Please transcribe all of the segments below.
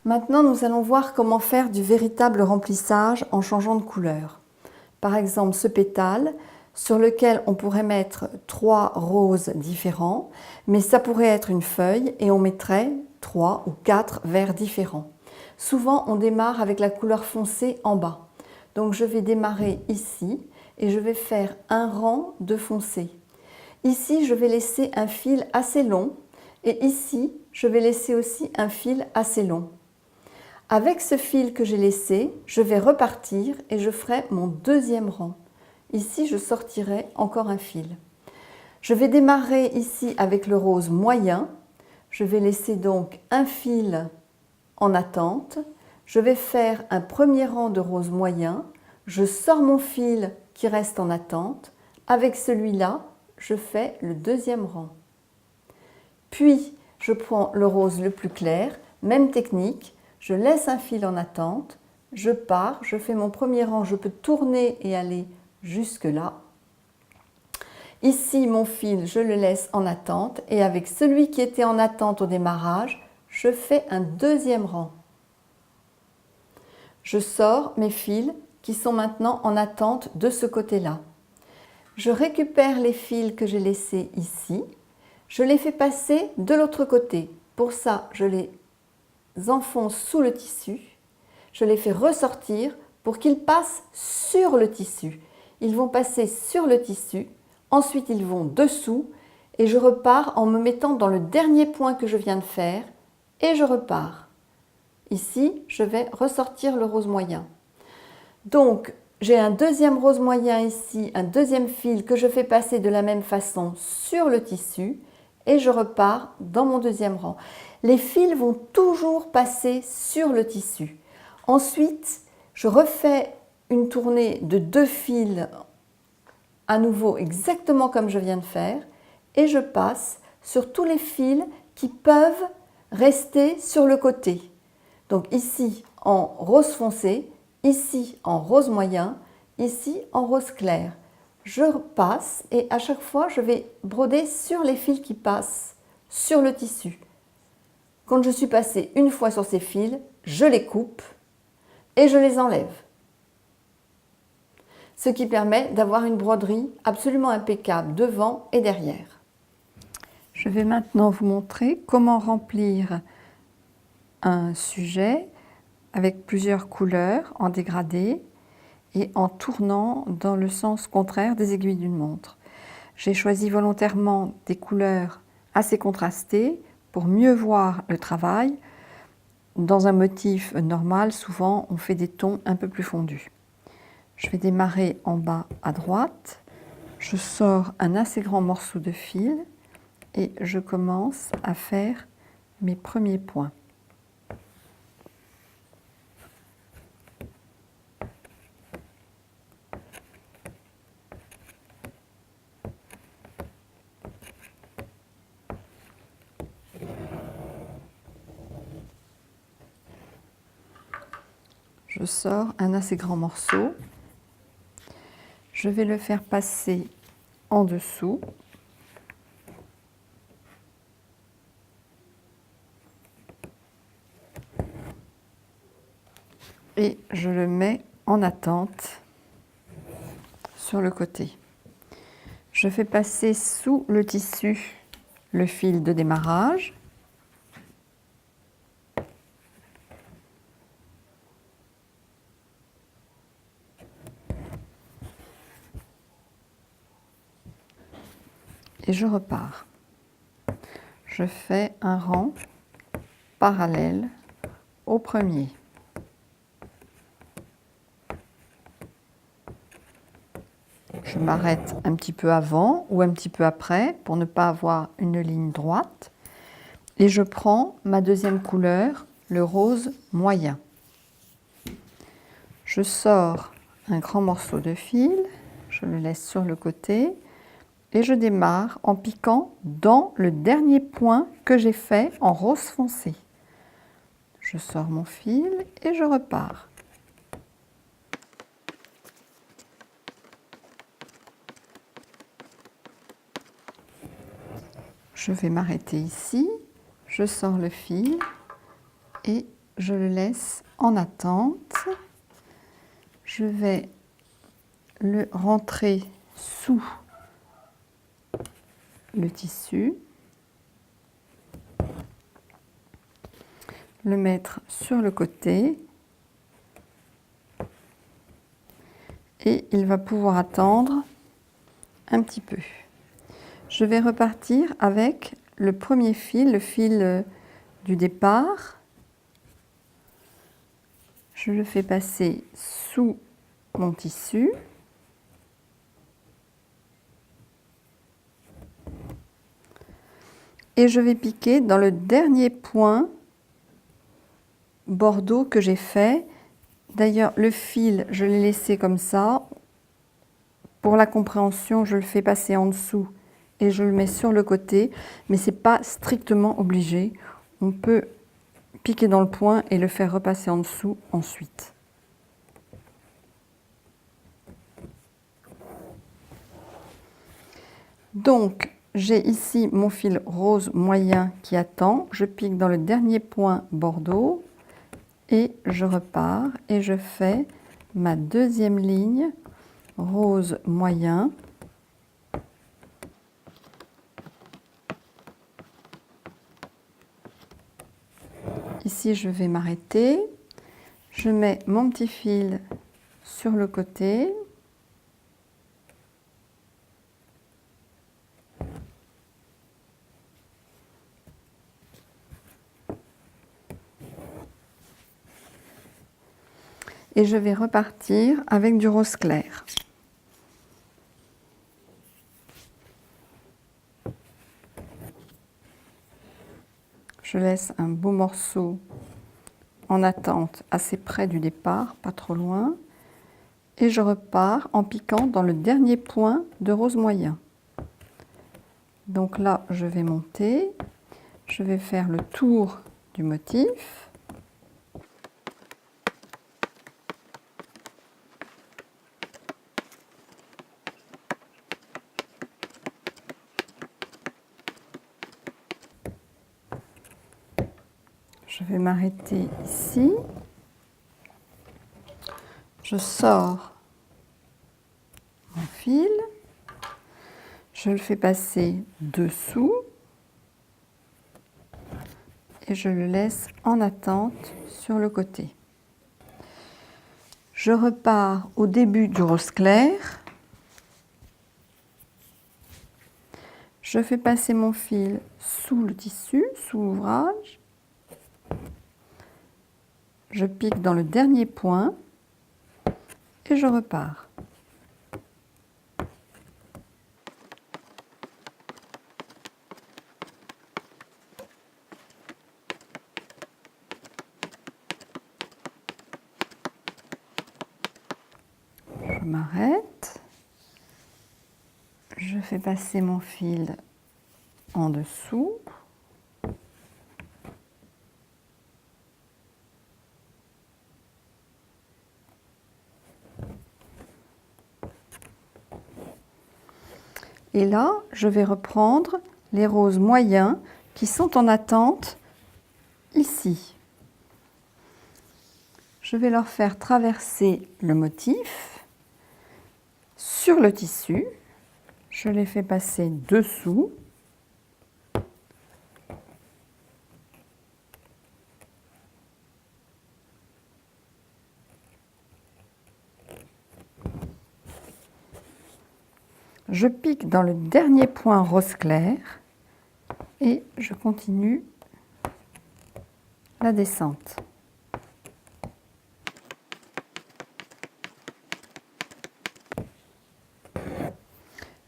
Maintenant, nous allons voir comment faire du véritable remplissage en changeant de couleur. Par exemple, ce pétale sur lequel on pourrait mettre 3 roses différents, mais ça pourrait être une feuille et on mettrait 3 ou 4 verts différents. Souvent, on démarre avec la couleur foncée en bas. Donc, je vais démarrer ici et je vais faire un rang de foncé. Ici, je vais laisser un fil assez long et ici, je vais laisser aussi un fil assez long. Avec ce fil que j'ai laissé, je vais repartir et je ferai mon deuxième rang. Ici, je sortirai encore un fil. Je vais démarrer ici avec le rose moyen. Je vais laisser donc un fil en attente. Je vais faire un premier rang de rose moyen. Je sors mon fil qui reste en attente. Avec celui-là, je fais le deuxième rang. Puis, je prends le rose le plus clair, même technique. Je laisse un fil en attente, je pars, je fais mon premier rang, je peux tourner et aller jusque là. Ici, mon fil, je le laisse en attente et avec celui qui était en attente au démarrage, je fais un deuxième rang. Je sors mes fils qui sont maintenant en attente de ce côté-là. Je récupère les fils que j'ai laissés ici, je les fais passer de l'autre côté. Pour ça, je les enfonce sous le tissu, je les fais ressortir pour qu'ils passent sur le tissu. Ils vont passer sur le tissu, ensuite ils vont dessous et je repars en me mettant dans le dernier point que je viens de faire et je repars. Ici, je vais ressortir le rose moyen. Donc, j'ai un deuxième rose moyen ici, un deuxième fil que je fais passer de la même façon sur le tissu et je repars dans mon deuxième rang. Les fils vont toujours passer sur le tissu. Ensuite, je refais une tournée de 2 fils à nouveau exactement comme je viens de faire et je passe sur tous les fils qui peuvent rester sur le côté. Donc ici en rose foncé, ici en rose moyen, ici en rose clair. Je passe et à chaque fois je vais broder sur les fils qui passent sur le tissu. Quand je suis passée une fois sur ces fils, je les coupe et je les enlève. Ce qui permet d'avoir une broderie absolument impeccable devant et derrière. Je vais maintenant vous montrer comment remplir un sujet avec plusieurs couleurs en dégradé et en tournant dans le sens contraire des aiguilles d'une montre. J'ai choisi volontairement des couleurs assez contrastées pour mieux voir le travail. Dans un motif normal, souvent, on fait des tons un peu plus fondus. Je vais démarrer en bas à droite. Je sors un assez grand morceau de fil et je commence à faire mes premiers points. Je sors un assez grand morceau, je vais le faire passer en dessous et je le mets en attente sur le côté. Je fais passer sous le tissu le fil de démarrage. Et je repars. Je fais un rang parallèle au premier. Je m'arrête un petit peu avant ou un petit peu après pour ne pas avoir une ligne droite. Et je prends ma deuxième couleur, le rose moyen. Je sors un grand morceau de fil, je le laisse sur le côté. Et je démarre en piquant dans le dernier point que j'ai fait en rose foncé. Je sors mon fil et je repars. Je vais m'arrêter ici, je sors le fil et je le laisse en attente. Je vais le rentrer sous le tissu, le mettre sur le côté et il va pouvoir attendre un petit peu. Je vais repartir avec le premier fil, le fil du départ. Je le fais passer sous mon tissu. Et je vais piquer dans le dernier point bordeaux que j'ai fait. D'ailleurs, le fil, je l'ai laissé comme ça. Pour la compréhension, je le fais passer en dessous et je le mets sur le côté, mais ce n'est pas strictement obligé. On peut piquer dans le point et le faire repasser en dessous ensuite. Donc, j'ai ici mon fil rose moyen qui attend. Je pique dans le dernier point bordeaux et je repars et je fais ma deuxième ligne rose moyen. Ici, je vais m'arrêter. Je mets mon petit fil sur le côté. Et je vais repartir avec du rose clair. Je laisse un beau morceau en attente assez près du départ, pas trop loin. Et je repars en piquant dans le dernier point de rose moyen. Donc là, je vais monter. Je vais faire le tour du motif. Je vais m'arrêter ici. Je sors mon fil. Je le fais passer dessous. Et je le laisse en attente sur le côté. Je repars au début du rose clair. Je fais passer mon fil sous le tissu, sous l'ouvrage. Je pique dans le dernier point et je repars. Je m'arrête. Je fais passer mon fil en dessous. Et là, je vais reprendre les roses moyens qui sont en attente ici. Je vais leur faire traverser le motif sur le tissu. Je les fais passer dessous. Je pique dans le dernier point rose clair et je continue la descente.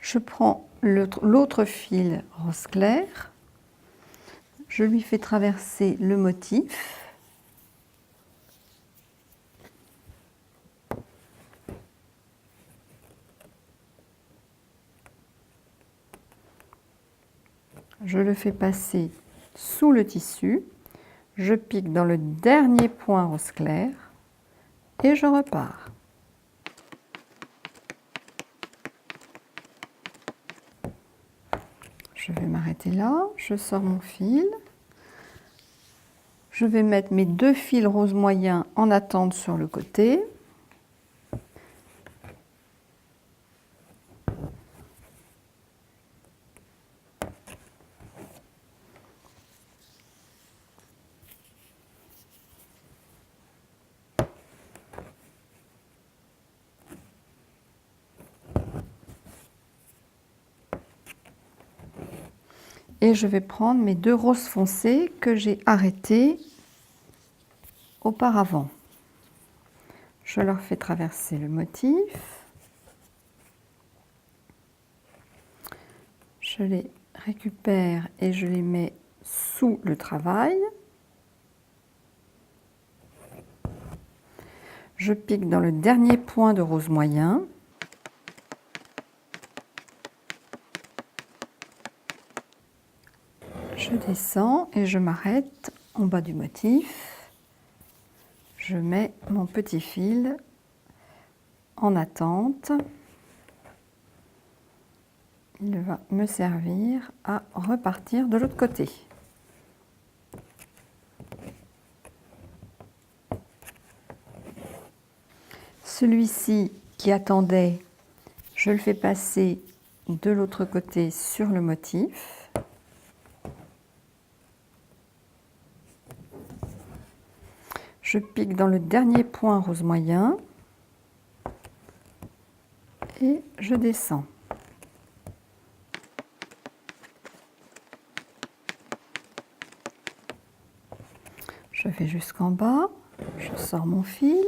Je prends l'autre fil rose clair, je lui fais traverser le motif. Je le fais passer sous le tissu, je pique dans le dernier point rose clair et je repars. Je vais m'arrêter là, je sors mon fil. Je vais mettre mes 2 fils rose moyen en attente sur le côté. Et je vais prendre mes 2 roses foncées que j'ai arrêtées auparavant. Je leur fais traverser le motif. Je les récupère et je les mets sous le travail. Je pique dans le dernier point de rose moyen. Je descends et je m'arrête en bas du motif. Je mets mon petit fil en attente. Il va me servir à repartir de l'autre côté. Celui-ci qui attendait, je le fais passer de l'autre côté sur le motif. Je pique dans le dernier point rose moyen et je descends. Je vais jusqu'en bas, je sors mon fil.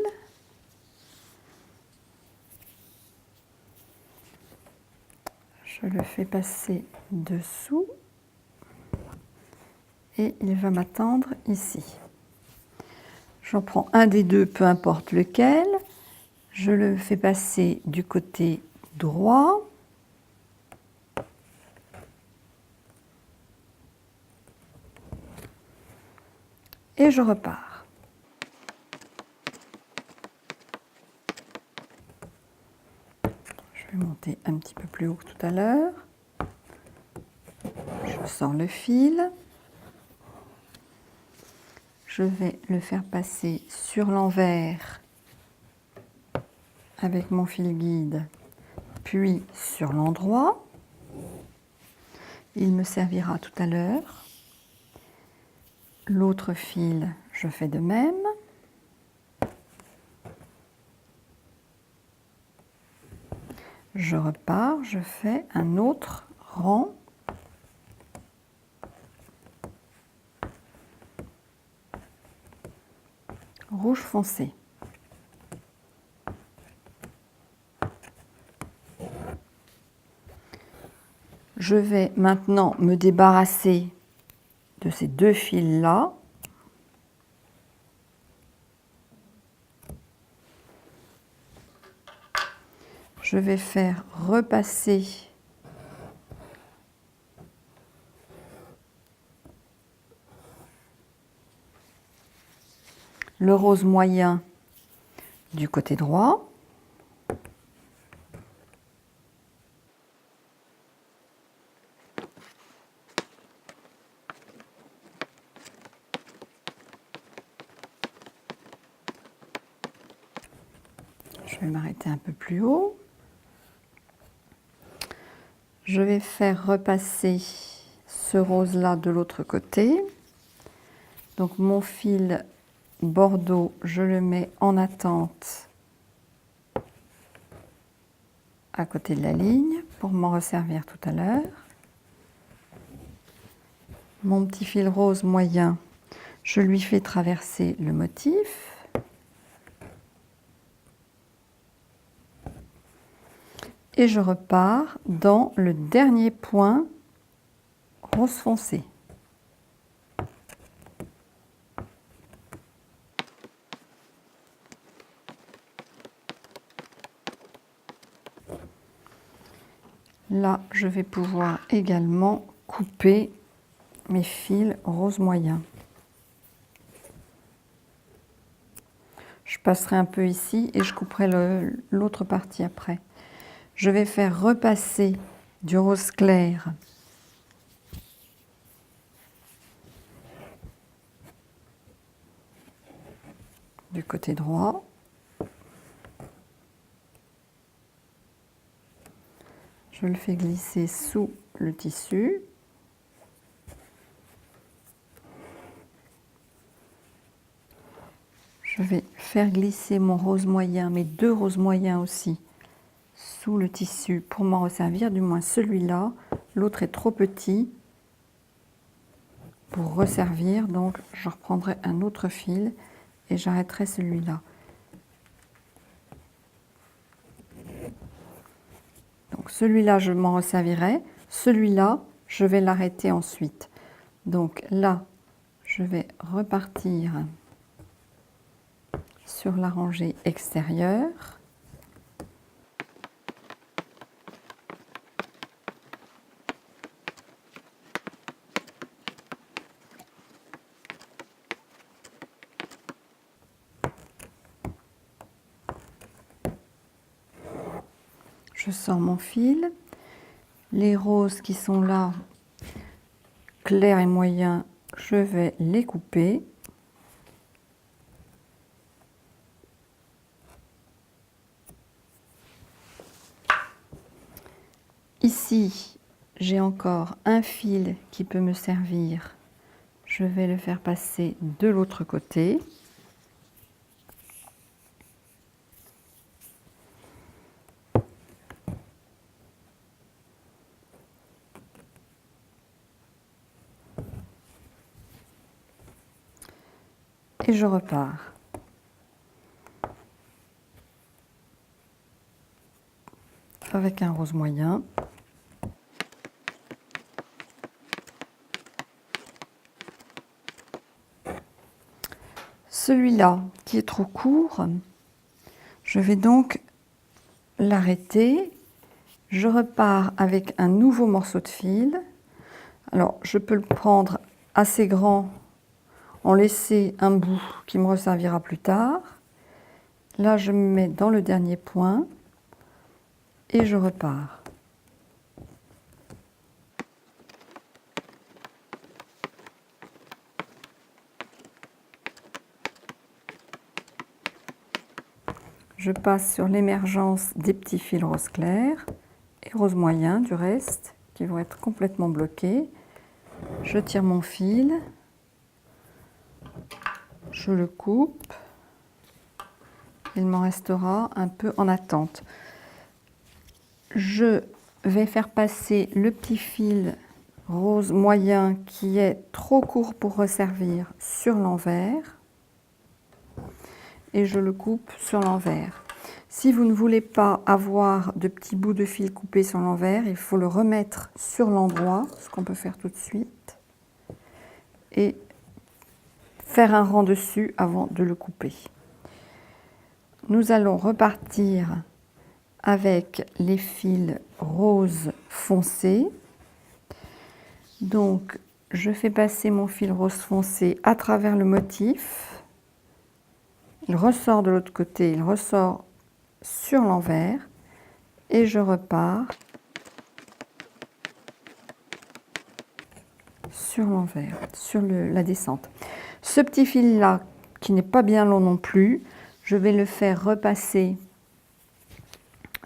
Je le fais passer dessous et il va m'attendre ici. J'en prends un des 2, peu importe lequel. Je le fais passer du côté droit. Et je repars. Je vais monter un petit peu plus haut que tout à l'heure. Je sors le fil. Je vais le faire passer sur l'envers avec mon fil guide, puis sur l'endroit. Il me servira tout à l'heure. L'autre fil, je fais de même. Je repars, je fais un autre rang. Rouge foncé. Je vais maintenant me débarrasser de ces 2 fils-là. Je vais faire repasser le rose moyen du côté droit. Je vais m'arrêter un peu plus haut. Je vais faire repasser ce rose-là de l'autre côté. Donc mon fil bordeaux, je le mets en attente à côté de la ligne pour m'en resservir tout à l'heure. Mon petit fil rose moyen, je lui fais traverser le motif. Et je repars dans le dernier point rose foncé. Là, je vais pouvoir également couper mes fils rose moyen. Je passerai un peu ici et je couperai l'autre partie après. Je vais faire repasser du rose clair du côté droit. Je le fais glisser sous le tissu. Je vais faire glisser mon rose moyen, mes deux roses moyens aussi, sous le tissu pour m'en resservir, du moins celui-là. L'autre est trop petit pour resservir, donc je reprendrai un autre fil et j'arrêterai celui-là. Donc celui-là, je m'en resservirai. Celui-là, je vais l'arrêter ensuite. Donc là, je vais repartir sur la rangée extérieure. Je sors mon fil. Les roses qui sont là, clairs et moyens, je vais les couper. Ici, j'ai encore un fil qui peut me servir. Je vais le faire passer de l'autre côté. Et je repars. Avec un rose moyen. Celui-là qui est trop court, je vais donc l'arrêter. Je repars avec un nouveau morceau de fil. Alors, je peux le prendre assez grand, en laisser un bout qui me resservira plus tard. Là, je me mets dans le dernier point et je repars. Je passe sur l'émergence des petits fils rose clair et rose moyen du reste qui vont être complètement bloqués. Je tire mon fil, je le coupe, il m'en restera un peu en attente. Je vais faire passer le petit fil rose moyen qui est trop court pour resservir sur l'envers et je le coupe sur l'envers. Si vous ne voulez pas avoir de petits bouts de fil coupés sur l'envers, il faut le remettre sur l'endroit, ce qu'on peut faire tout de suite, et faire un rang dessus avant de le couper. Nous allons repartir avec les fils rose foncé. Donc, je fais passer mon fil rose foncé à travers le motif. Il ressort de l'autre côté, il ressort sur l'envers et je repars sur l'envers, sur la descente. Ce petit fil-là, qui n'est pas bien long non plus, je vais le faire repasser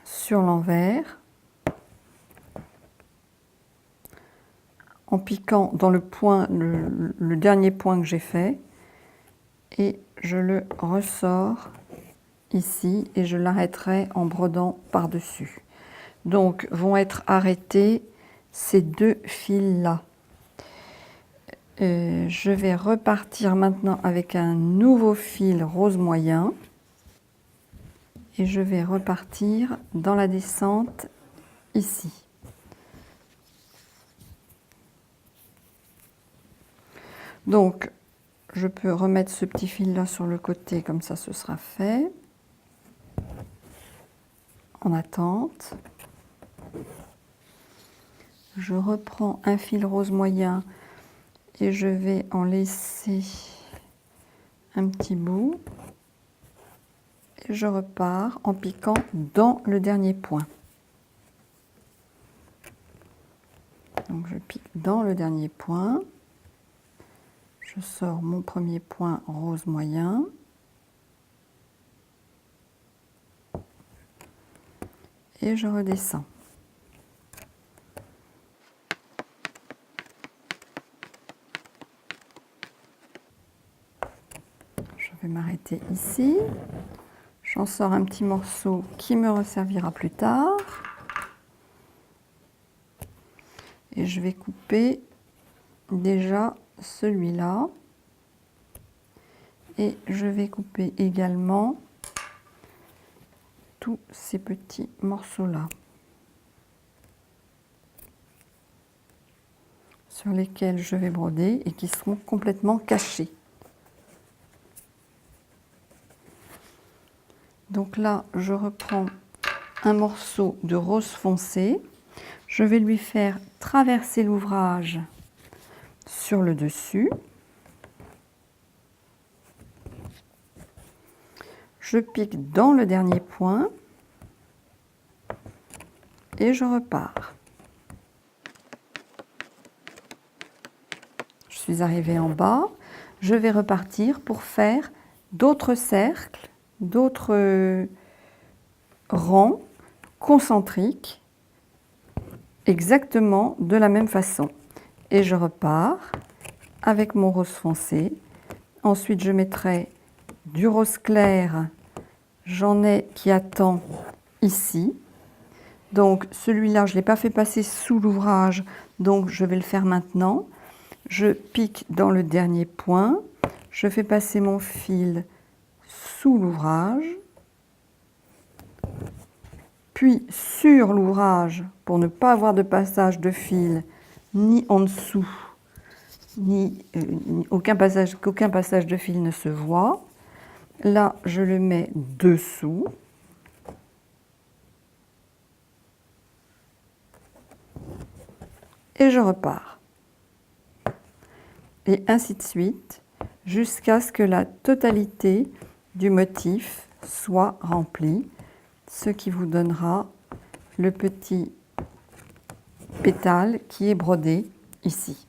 sur l'envers en piquant dans le point, le dernier point que j'ai fait, et je le ressors ici et je l'arrêterai en brodant par-dessus. Donc vont être arrêtés ces deux fils-là. Je vais repartir maintenant avec un nouveau fil rose moyen et je vais repartir dans la descente ici. Donc je peux remettre ce petit fil là sur le côté, comme ça ce sera fait. En attente, je reprends un fil rose moyen et je vais en laisser un petit bout et je repars en piquant dans le dernier point. Donc je pique dans le dernier point, je sors mon premier point rose moyen, et je redescends. Je vais m'arrêter ici. J'en sors un petit morceau qui me resservira plus tard. Et je vais couper déjà celui-là. Et je vais couper également tous ces petits morceaux-là, sur lesquels je vais broder et qui seront complètement cachés. Donc là, je reprends un morceau de rose foncé. Je vais lui faire traverser l'ouvrage sur le dessus. Je pique dans le dernier point et je repars. Je suis arrivée en bas. Je vais repartir pour faire d'autres cercles, d'autres rangs concentriques, exactement de la même façon. Et je repars avec mon rose foncé. Ensuite, je mettrai du rose clair. J'en ai qui attend ici. Donc celui-là, je ne l'ai pas fait passer sous l'ouvrage, donc je vais le faire maintenant. Je pique dans le dernier point. Je fais passer mon fil sous l'ouvrage. Puis sur l'ouvrage, pour ne pas avoir de passage de fil, ni en dessous, qu'aucun passage de fil ne se voit. Là, je le mets dessous. Et je repars. Et ainsi de suite, jusqu'à ce que la totalité du motif soit remplie, ce qui vous donnera le petit pétale qui est brodé ici.